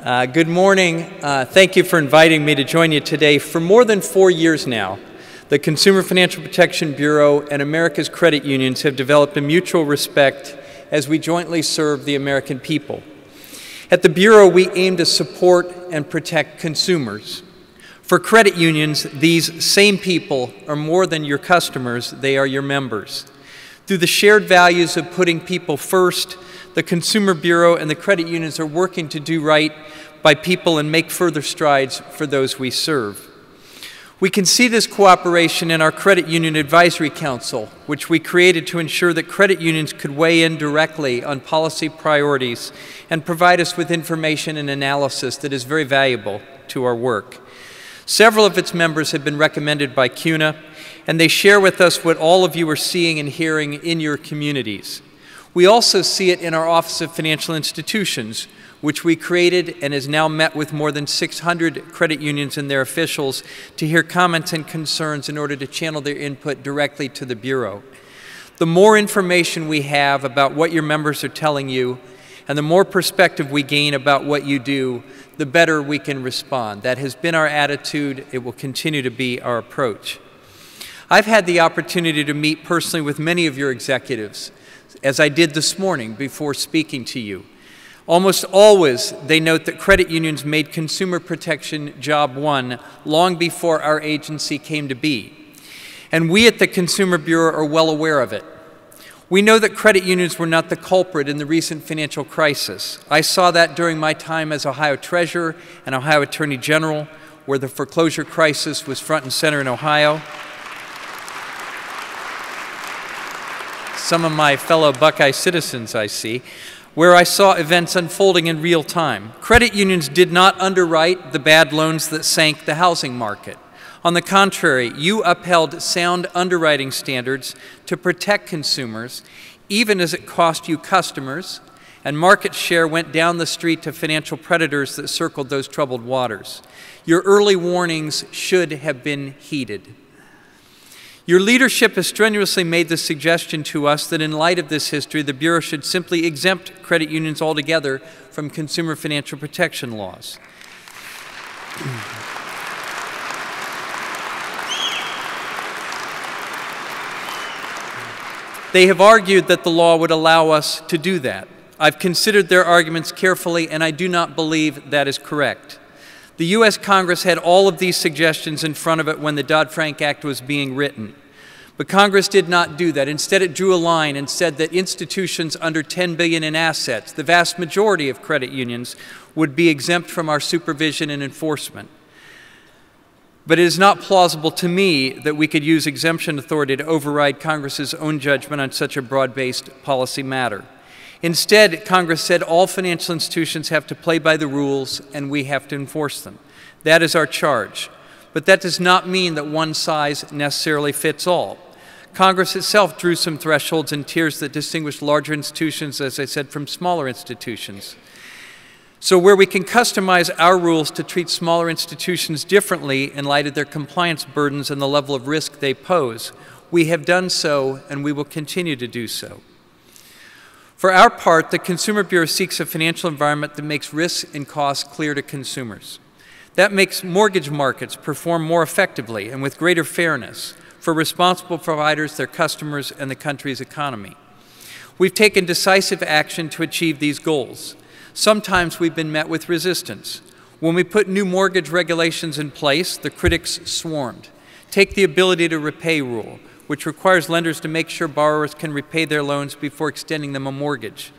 Good morning. Thank you for inviting me to join you today. For more than 4 years now, the Consumer Financial Protection Bureau and America's credit unions have developed a mutual respect as we jointly serve the American people. At the Bureau, we aim to support and protect consumers. For credit unions, these same people are more than your customers, they are your members. Through the shared values of putting people first, the Consumer Bureau and the credit unions are working to do right by people and make further strides for those we serve. We can see this cooperation in our Credit Union Advisory Council, which we created to ensure that credit unions could weigh in directly on policy priorities and provide us with information and analysis that is very valuable to our work. Several of its members have been recommended by CUNA, and they share with us what all of you are seeing and hearing in your communities. We also see it in our Office of Financial Institutions, which we created and has now met with more than 600 credit unions and their officials to hear comments and concerns in order to channel their input directly to the Bureau. The more information we have about what your members are telling you, and the more perspective we gain about what you do, the better we can respond. That has been our attitude. It will continue to be our approach. I've had the opportunity to meet personally with many of your executives, as I did this morning before speaking to you. Almost always, they note that credit unions made consumer protection job one long before our agency came to be. And we at the Consumer Bureau are well aware of it. We know that credit unions were not the culprit in the recent financial crisis. I saw that during my time as Ohio Treasurer and Ohio Attorney General, where the foreclosure crisis was front and center in Ohio. Some of my fellow Buckeye citizens I see, where I saw events unfolding in real time. Credit unions did not underwrite the bad loans that sank the housing market. On the contrary, you upheld sound underwriting standards to protect consumers, even as it cost you customers, and market share went down the street to financial predators that circled those troubled waters. Your early warnings should have been heeded. Your leadership has strenuously made the suggestion to us that in light of this history, the Bureau should simply exempt credit unions altogether from consumer financial protection laws. They have argued that the law would allow us to do that. I've considered their arguments carefully, and I do not believe that is correct. The U.S. Congress had all of these suggestions in front of it when the Dodd-Frank Act was being written. But Congress did not do that. Instead, it drew a line and said that institutions under $10 billion in assets, the vast majority of credit unions, would be exempt from our supervision and enforcement. But it is not plausible to me that we could use exemption authority to override Congress's own judgment on such a broad-based policy matter. Instead, Congress said all financial institutions have to play by the rules and we have to enforce them. That is our charge. But that does not mean that one size necessarily fits all. Congress itself drew some thresholds and tiers that distinguish larger institutions, as I said, from smaller institutions. So where we can customize our rules to treat smaller institutions differently in light of their compliance burdens and the level of risk they pose, we have done so and we will continue to do so. For our part, the Consumer Bureau seeks a financial environment that makes risks and costs clear to consumers. That makes mortgage markets perform more effectively and with greater fairness for responsible providers, their customers, and the country's economy. We've taken decisive action to achieve these goals. Sometimes we've been met with resistance. When we put new mortgage regulations in place, the critics swarmed. Take the ability to repay rule, which requires lenders to make sure borrowers can repay their loans before extending them a mortgage.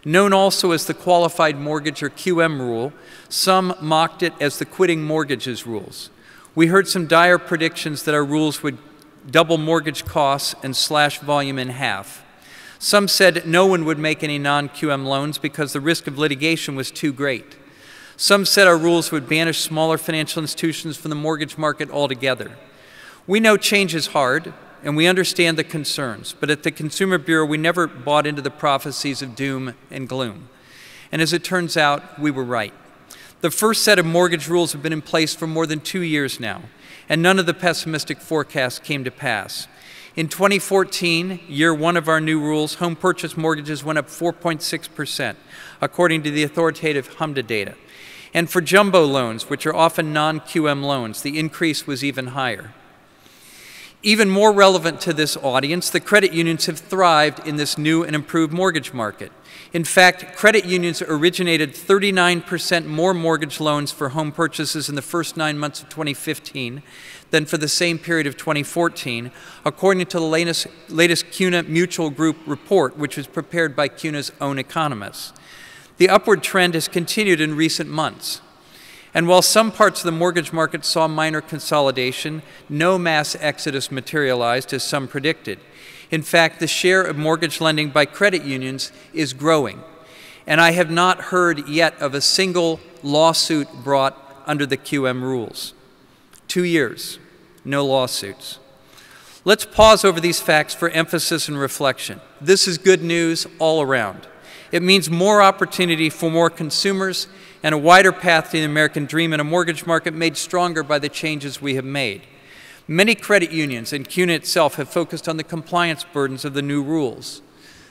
Known also as the Qualified Mortgage or QM rule, some mocked it as the Quitting Mortgages rules. We heard some dire predictions that our rules would double mortgage costs and slash volume in half. Some said no one would make any non-QM loans because the risk of litigation was too great. Some said our rules would banish smaller financial institutions from the mortgage market altogether. We know change is hard, and we understand the concerns, but at the Consumer Bureau, we never bought into the prophecies of doom and gloom. And as it turns out, we were right. The first set of mortgage rules have been in place for more than 2 years now, and none of the pessimistic forecasts came to pass. In 2014, year one of our new rules, home purchase mortgages went up 4.6%, according to the authoritative HMDA data. And for jumbo loans, which are often non-QM loans, the increase was even higher. Even more relevant to this audience, the credit unions have thrived in this new and improved mortgage market. In fact, credit unions originated 39% more mortgage loans for home purchases in the first 9 months of 2015 than for the same period of 2014, according to the latest CUNA Mutual Group report, which was prepared by CUNA's own economists. The upward trend has continued in recent months. And while some parts of the mortgage market saw minor consolidation, no mass exodus materialized as some predicted. In fact, the share of mortgage lending by credit unions is growing. And I have not heard yet of a single lawsuit brought under the QM rules. 2 years, no lawsuits. Let's pause over these facts for emphasis and reflection. This is good news all around. It means more opportunity for more consumers and a wider path to the American dream in a mortgage market made stronger by the changes we have made. Many credit unions and CUNA itself have focused on the compliance burdens of the new rules.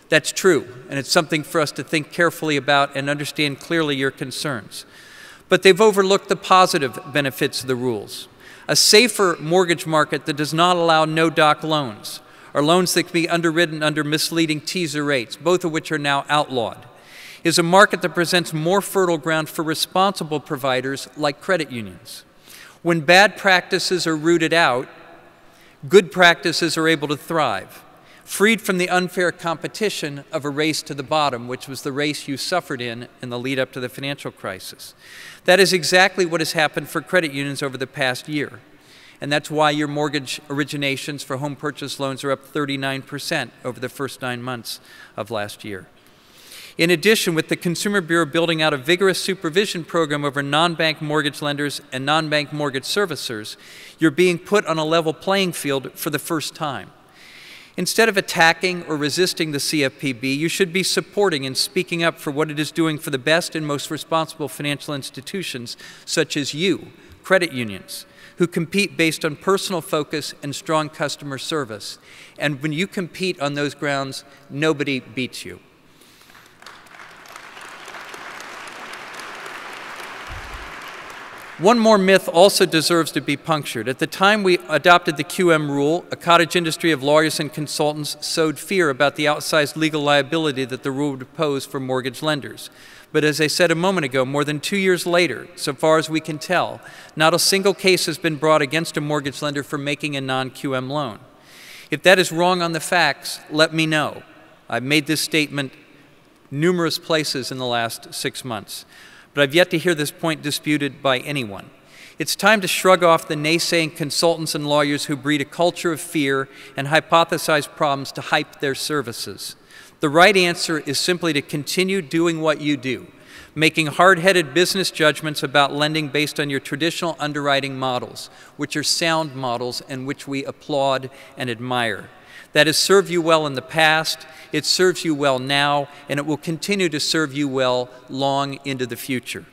That's true, and it's something for us to think carefully about and understand clearly your concerns. But they've overlooked the positive benefits of the rules. A safer mortgage market that does not allow no-doc loans, or loans that can be underwritten under misleading teaser rates, both of which are now outlawed, is a market that presents more fertile ground for responsible providers like credit unions. When bad practices are rooted out, good practices are able to thrive, freed from the unfair competition of a race to the bottom, which was the race you suffered in the lead up to the financial crisis. That is exactly what has happened for credit unions over the past year. And that's why your mortgage originations for home purchase loans are up 39% over the first 9 months of last year. In addition, with the Consumer Bureau building out a vigorous supervision program over non-bank mortgage lenders and non-bank mortgage servicers, you're being put on a level playing field for the first time. Instead of attacking or resisting the CFPB, you should be supporting and speaking up for what it is doing for the best and most responsible financial institutions, such as you, credit unions, who compete based on personal focus and strong customer service. And when you compete on those grounds, nobody beats you. One more myth also deserves to be punctured. At the time we adopted the QM rule, a cottage industry of lawyers and consultants sowed fear about the outsized legal liability that the rule would pose for mortgage lenders. But as I said a moment ago, more than 2 years later, so far as we can tell, not a single case has been brought against a mortgage lender for making a non-QM loan. If that is wrong on the facts, let me know. I've made this statement numerous places in the last 6 months. But I've yet to hear this point disputed by anyone. It's time to shrug off the naysaying consultants and lawyers who breed a culture of fear and hypothesize problems to hype their services. The right answer is simply to continue doing what you do, making hard-headed business judgments about lending based on your traditional underwriting models, which are sound models and which we applaud and admire. That has served you well in the past, it serves you well now, and it will continue to serve you well long into the future.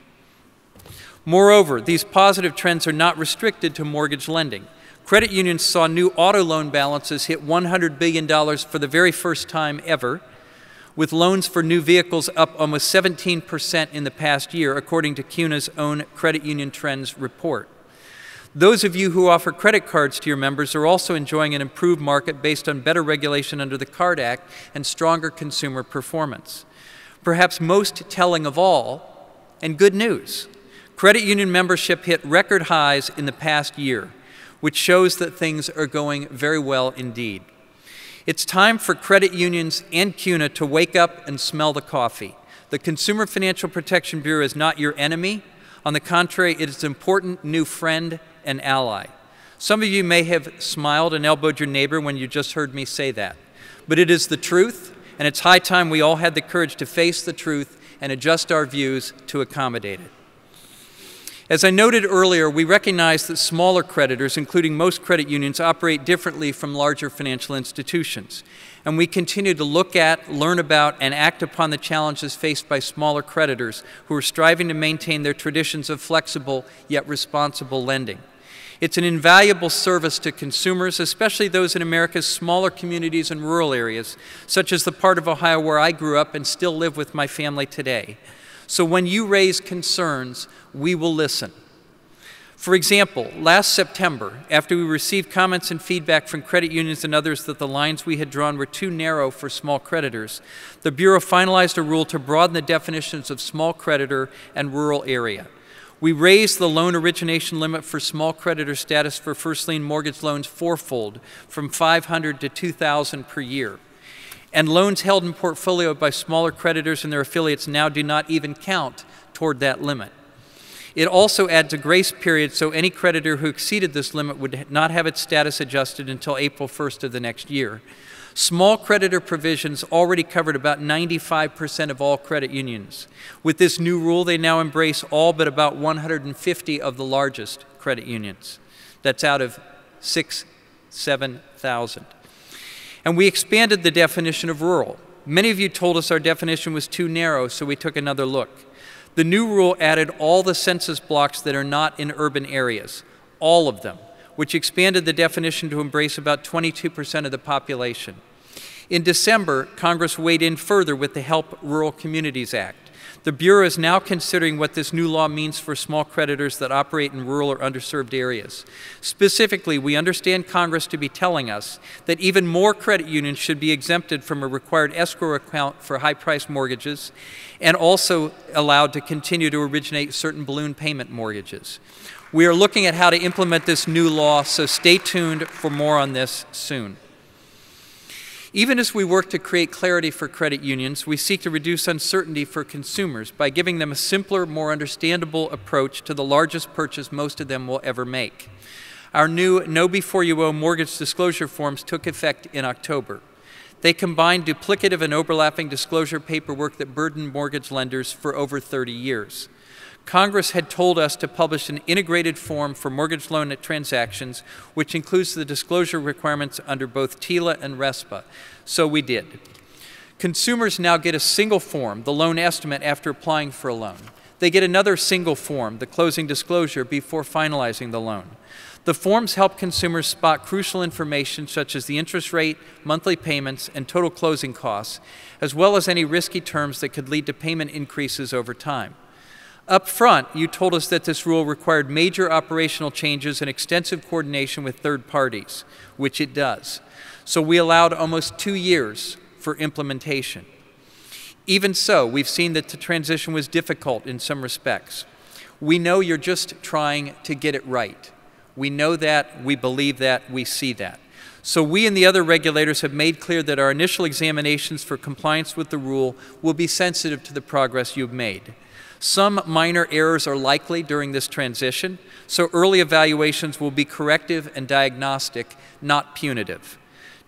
Moreover, these positive trends are not restricted to mortgage lending. Credit unions saw new auto loan balances hit $100 billion for the very first time ever, with loans for new vehicles up almost 17% in the past year, according to CUNA's own Credit Union Trends report. Those of you who offer credit cards to your members are also enjoying an improved market based on better regulation under the Card Act and stronger consumer performance. Perhaps most telling of all, and good news, credit union membership hit record highs in the past year, which shows that things are going very well indeed. It's time for credit unions and CUNA to wake up and smell the coffee. The Consumer Financial Protection Bureau is not your enemy. On the contrary, it is an important new friend and ally. Some of you may have smiled and elbowed your neighbor when you just heard me say that. But it is the truth, and it's high time we all had the courage to face the truth and adjust our views to accommodate it. As I noted earlier, we recognize that smaller creditors, including most credit unions, operate differently from larger financial institutions. And we continue to look at, learn about, and act upon the challenges faced by smaller creditors who are striving to maintain their traditions of flexible yet responsible lending. It's an invaluable service to consumers, especially those in America's smaller communities and rural areas, such as the part of Ohio where I grew up and still live with my family today. So when you raise concerns, we will listen. For example, last September, after we received comments and feedback from credit unions and others that the lines we had drawn were too narrow for small creditors, the Bureau finalized a rule to broaden the definitions of small creditor and rural area. We raised the loan origination limit for small creditor status for first lien mortgage loans fourfold, from $500 to $2,000 per year. And loans held in portfolio by smaller creditors and their affiliates now do not even count toward that limit. It also adds a grace period so any creditor who exceeded this limit would not have its status adjusted until April 1st of the next year. Small creditor provisions already covered about 95% of all credit unions. With this new rule, they now embrace all but about 150 of the largest credit unions. That's out of 7,000. And we expanded the definition of rural. Many of you told us our definition was too narrow, so we took another look. The new rule added all the census blocks that are not in urban areas, all of them, which expanded the definition to embrace about 22% of the population. In December, Congress weighed in further with the Help Rural Communities Act. The Bureau is now considering what this new law means for small creditors that operate in rural or underserved areas. Specifically, we understand Congress to be telling us that even more credit unions should be exempted from a required escrow account for high-priced mortgages and also allowed to continue to originate certain balloon payment mortgages. We are looking at how to implement this new law, so stay tuned for more on this soon. Even as we work to create clarity for credit unions, we seek to reduce uncertainty for consumers by giving them a simpler, more understandable approach to the largest purchase most of them will ever make. Our new Know Before You Owe mortgage disclosure forms took effect in October. They combine duplicative and overlapping disclosure paperwork that burdened mortgage lenders for over 30 years. Congress had told us to publish an integrated form for mortgage loan transactions, which includes the disclosure requirements under both TILA and RESPA, so we did. Consumers now get a single form, the loan estimate, after applying for a loan. They get another single form, the closing disclosure, before finalizing the loan. The forms help consumers spot crucial information such as the interest rate, monthly payments, and total closing costs, as well as any risky terms that could lead to payment increases over time. Up front, you told us that this rule required major operational changes and extensive coordination with third parties, which it does. So we allowed almost 2 years for implementation. Even so, we've seen that the transition was difficult in some respects. We know you're just trying to get it right. We know that, we believe that, we see that. So we and the other regulators have made clear that our initial examinations for compliance with the rule will be sensitive to the progress you've made. Some minor errors are likely during this transition, so early evaluations will be corrective and diagnostic, not punitive.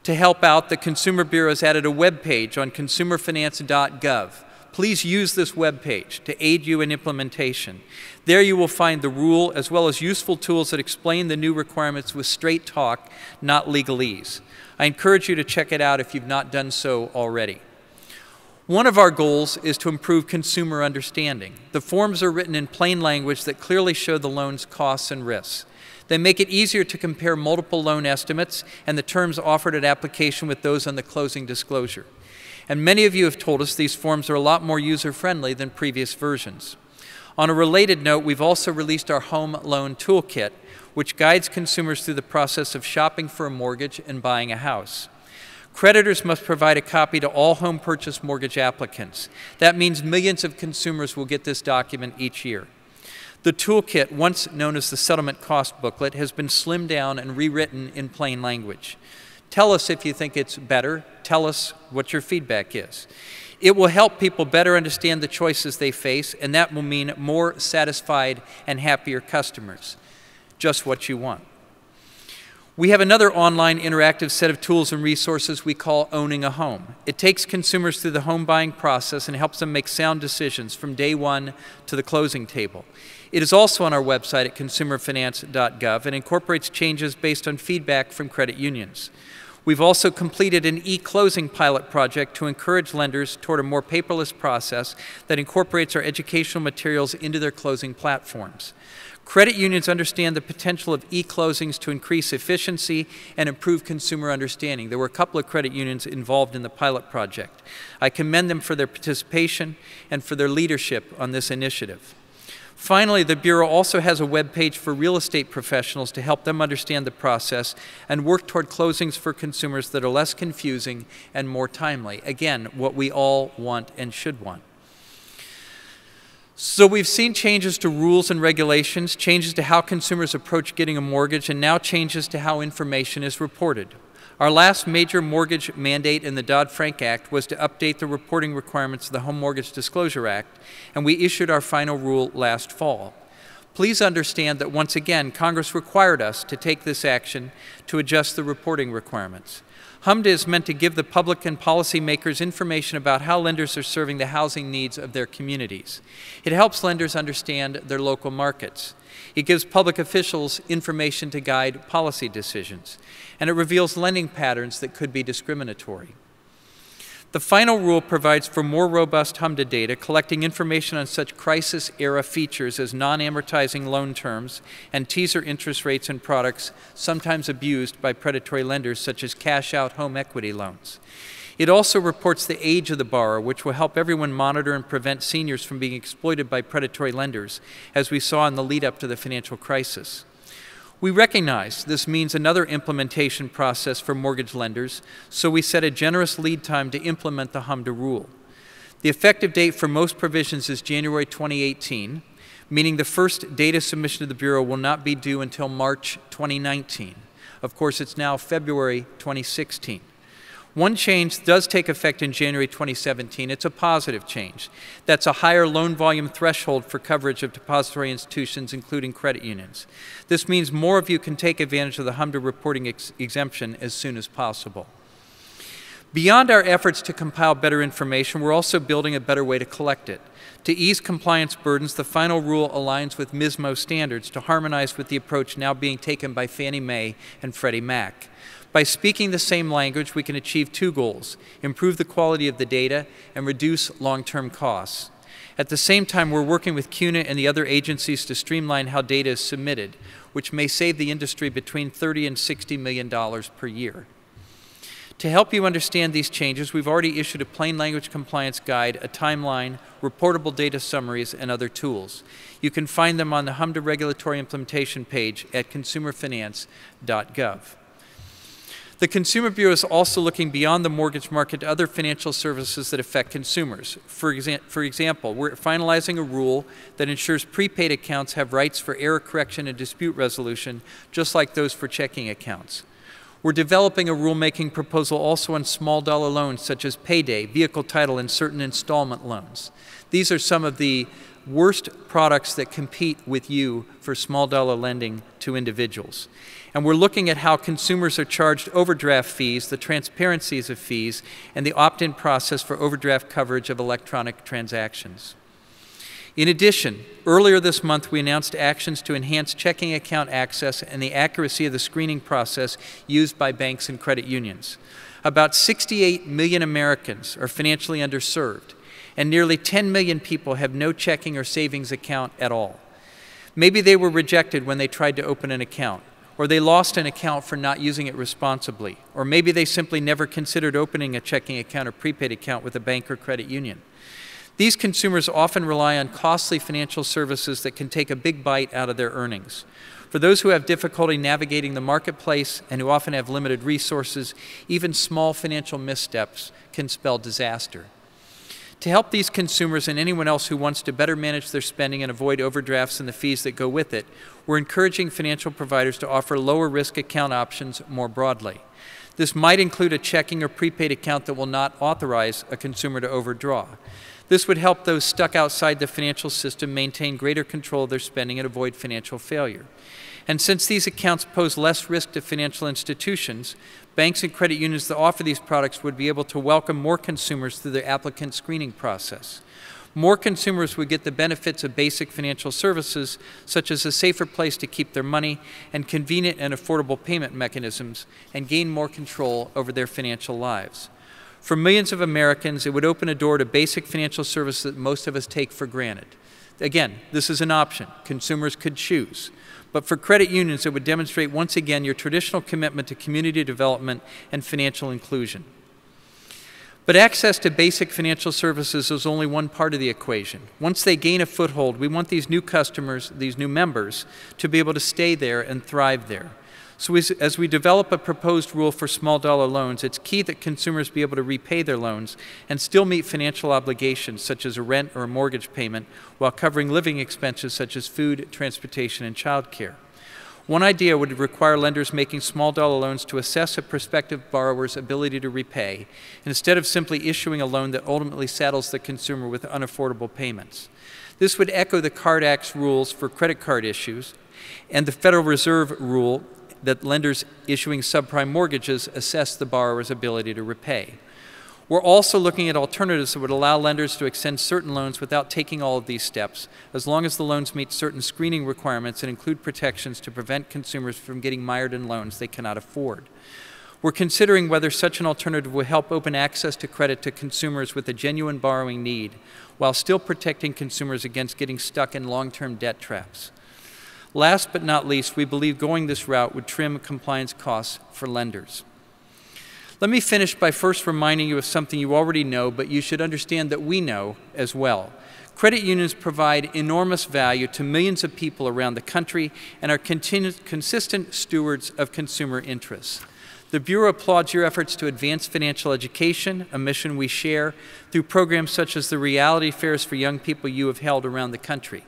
To help out, the Consumer Bureau has added a web page on consumerfinance.gov. Please use this web page to aid you in implementation. There you will find the rule as well as useful tools that explain the new requirements with straight talk, not legalese. I encourage you to check it out if you've not done so already. One of our goals is to improve consumer understanding. The forms are written in plain language that clearly show the loan's costs and risks. They make it easier to compare multiple loan estimates and the terms offered at application with those on the closing disclosure. And many of you have told us these forms are a lot more user-friendly than previous versions. On a related note, we've also released our Home Loan Toolkit, which guides consumers through the process of shopping for a mortgage and buying a house. Creditors must provide a copy to all home purchase mortgage applicants. That means millions of consumers will get this document each year. The toolkit, once known as the Settlement Cost Booklet, has been slimmed down and rewritten in plain language. Tell us if you think it's better. Tell us what your feedback is. It will help people better understand the choices they face, and that will mean more satisfied and happier customers. Just what you want. We have another online interactive set of tools and resources we call Owning a Home. It takes consumers through the home buying process and helps them make sound decisions from day one to the closing table. It is also on our website at consumerfinance.gov and incorporates changes based on feedback from credit unions. We've also completed an e-closing pilot project to encourage lenders toward a more paperless process that incorporates our educational materials into their closing platforms. Credit unions understand the potential of e-closings to increase efficiency and improve consumer understanding. There were a couple of credit unions involved in the pilot project. I commend them for their participation and for their leadership on this initiative. Finally, the Bureau also has a web page for real estate professionals to help them understand the process and work toward closings for consumers that are less confusing and more timely. Again, what we all want and should want. So we've seen changes to rules and regulations, changes to how consumers approach getting a mortgage, and now changes to how information is reported. Our last major mortgage mandate in the Dodd-Frank Act was to update the reporting requirements of the Home Mortgage Disclosure Act, and we issued our final rule last fall. Please understand that once again, Congress required us to take this action to adjust the reporting requirements. HMDA is meant to give the public and policymakers information about how lenders are serving the housing needs of their communities. It helps lenders understand their local markets. It gives public officials information to guide policy decisions. And it reveals lending patterns that could be discriminatory. The final rule provides for more robust HMDA data, collecting information on such crisis-era features as non-amortizing loan terms and teaser interest rates and products sometimes abused by predatory lenders such as cash-out home equity loans. It also reports the age of the borrower, which will help everyone monitor and prevent seniors from being exploited by predatory lenders, as we saw in the lead-up to the financial crisis. We recognize this means another implementation process for mortgage lenders, so we set a generous lead time to implement the HMDA rule. The effective date for most provisions is January 2018, meaning the first data submission to the Bureau will not be due until March 2019. Of course, it's now February 2016. One change does take effect in January 2017. It's a positive change. That's a higher loan volume threshold for coverage of depository institutions, including credit unions. This means more of you can take advantage of the HMDA reporting exemption as soon as possible. Beyond our efforts to compile better information, we're also building a better way to collect it. To ease compliance burdens, the final rule aligns with MISMO standards to harmonize with the approach now being taken by Fannie Mae and Freddie Mac. By speaking the same language, we can achieve two goals: improve the quality of the data and reduce long-term costs. At the same time, we're working with CUNA and the other agencies to streamline how data is submitted, which may save the industry between $30 and $60 million per year. To help you understand these changes, we've already issued a plain language compliance guide, a timeline, reportable data summaries, and other tools. You can find them on the HMDA regulatory implementation page at consumerfinance.gov. The Consumer Bureau is also looking beyond the mortgage market to other financial services that affect consumers. For example, we're finalizing a rule that ensures prepaid accounts have rights for error correction and dispute resolution, just like those for checking accounts. We're developing a rulemaking proposal also on small dollar loans such as payday, vehicle title, and certain installment loans. These are some of the worst products that compete with you for small dollar lending to individuals. And we're looking at how consumers are charged overdraft fees, the transparencies of fees, and the opt-in process for overdraft coverage of electronic transactions. In addition, earlier this month we announced actions to enhance checking account access and the accuracy of the screening process used by banks and credit unions. About 68 million Americans are financially underserved, and nearly 10 million people have no checking or savings account at all. Maybe they were rejected when they tried to open an account, or they lost an account for not using it responsibly, or maybe they simply never considered opening a checking account or prepaid account with a bank or credit union. These consumers often rely on costly financial services that can take a big bite out of their earnings. For those who have difficulty navigating the marketplace and who often have limited resources, even small financial missteps can spell disaster. To help these consumers and anyone else who wants to better manage their spending and avoid overdrafts and the fees that go with it, we're encouraging financial providers to offer lower risk account options more broadly. This might include a checking or prepaid account that will not authorize a consumer to overdraw. This would help those stuck outside the financial system maintain greater control of their spending and avoid financial failure. And since these accounts pose less risk to financial institutions, banks and credit unions that offer these products would be able to welcome more consumers through the applicant screening process. More consumers would get the benefits of basic financial services, such as a safer place to keep their money and convenient and affordable payment mechanisms, and gain more control over their financial lives. For millions of Americans, it would open a door to basic financial services that most of us take for granted. Again, this is an option. Consumers could choose. But for credit unions, it would demonstrate once again your traditional commitment to community development and financial inclusion. But access to basic financial services is only one part of the equation. Once they gain a foothold, we want these new customers, these new members, to be able to stay there and thrive there. So as we develop a proposed rule for small dollar loans, it's key that consumers be able to repay their loans and still meet financial obligations such as a rent or a mortgage payment while covering living expenses such as food, transportation, and child care. One idea would require lenders making small dollar loans to assess a prospective borrower's ability to repay, instead of simply issuing a loan that ultimately saddles the consumer with unaffordable payments. This would echo the Card Act's rules for credit card issues and the Federal Reserve rule that lenders issuing subprime mortgages assess the borrower's ability to repay. We're also looking at alternatives that would allow lenders to extend certain loans without taking all of these steps, as long as the loans meet certain screening requirements and include protections to prevent consumers from getting mired in loans they cannot afford. We're considering whether such an alternative will help open access to credit to consumers with a genuine borrowing need, while still protecting consumers against getting stuck in long-term debt traps. Last but not least, we believe going this route would trim compliance costs for lenders. Let me finish by first reminding you of something you already know, but you should understand that we know as well. Credit unions provide enormous value to millions of people around the country and are consistent stewards of consumer interests. The Bureau applauds your efforts to advance financial education, a mission we share, through programs such as the reality fairs for young people you have held around the country.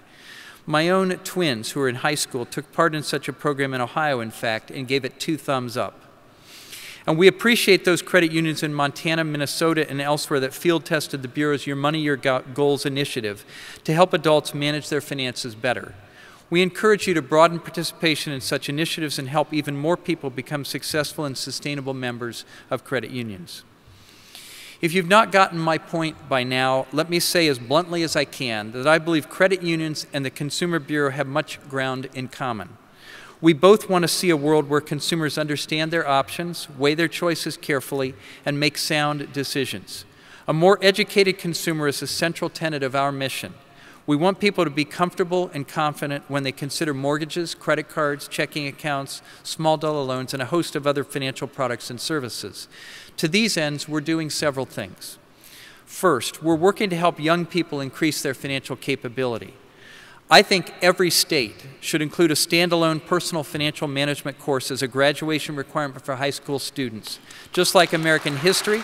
My own twins, who are in high school, took part in such a program in Ohio, in fact, and gave it 2 thumbs up. And we appreciate those credit unions in Montana, Minnesota, and elsewhere that field-tested the Bureau's Your Money, Your Goals initiative to help adults manage their finances better. We encourage you to broaden participation in such initiatives and help even more people become successful and sustainable members of credit unions. If you've not gotten my point by now, let me say as bluntly as I can that I believe credit unions and the Consumer Bureau have much ground in common. We both want to see a world where consumers understand their options, weigh their choices carefully, and make sound decisions. A more educated consumer is a central tenet of our mission. We want people to be comfortable and confident when they consider mortgages, credit cards, checking accounts, small dollar loans, and a host of other financial products and services. To these ends, we're doing several things. First, we're working to help young people increase their financial capability. I think every state should include a standalone personal financial management course as a graduation requirement for high school students, just like American history,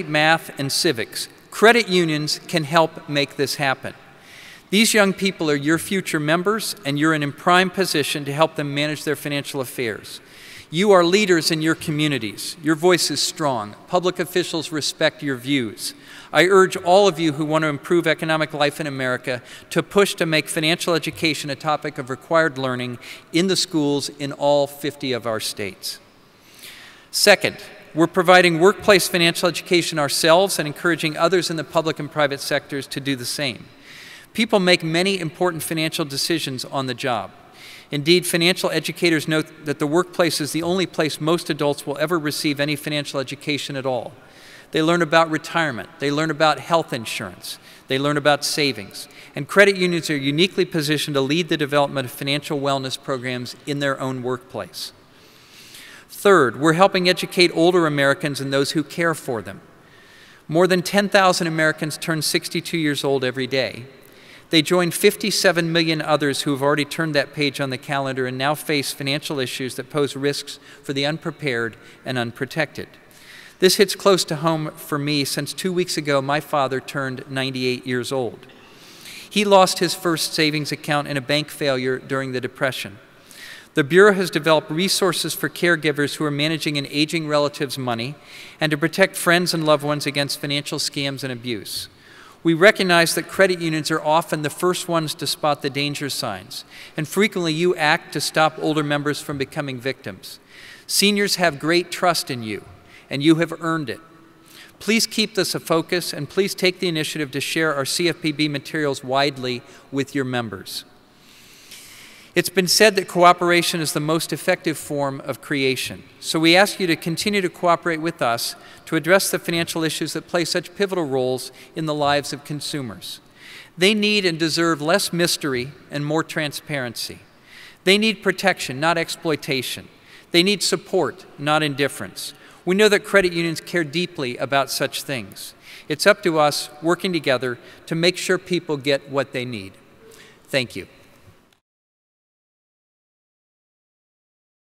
math, and civics. Credit unions can help make this happen. These young people are your future members, and you're in a prime position to help them manage their financial affairs. You are leaders in your communities. Your voice is strong. Public officials respect your views. I urge all of you who want to improve economic life in America to push to make financial education a topic of required learning in the schools in all 50 of our states. Second, we're providing workplace financial education ourselves and encouraging others in the public and private sectors to do the same. People make many important financial decisions on the job. Indeed, financial educators note that the workplace is the only place most adults will ever receive any financial education at all. They learn about retirement, they learn about health insurance, they learn about savings, and credit unions are uniquely positioned to lead the development of financial wellness programs in their own workplace. Third, we're helping educate older Americans and those who care for them. More than 10,000 Americans turn 62 years old every day. They join 57 million others who have already turned that page on the calendar and now face financial issues that pose risks for the unprepared and unprotected. This hits close to home for me since 2 weeks ago my father turned 98 years old. He lost his first savings account in a bank failure during the Depression. The Bureau has developed resources for caregivers who are managing an aging relative's money and to protect friends and loved ones against financial scams and abuse. We recognize that credit unions are often the first ones to spot the danger signs, and frequently you act to stop older members from becoming victims. Seniors have great trust in you, and you have earned it. Please keep this a focus, and please take the initiative to share our CFPB materials widely with your members. It's been said that cooperation is the most effective form of creation, so we ask you to continue to cooperate with us to address the financial issues that play such pivotal roles in the lives of consumers. They need and deserve less mystery and more transparency. They need protection, not exploitation. They need support, not indifference. We know that credit unions care deeply about such things. It's up to us, working together, to make sure people get what they need. Thank you.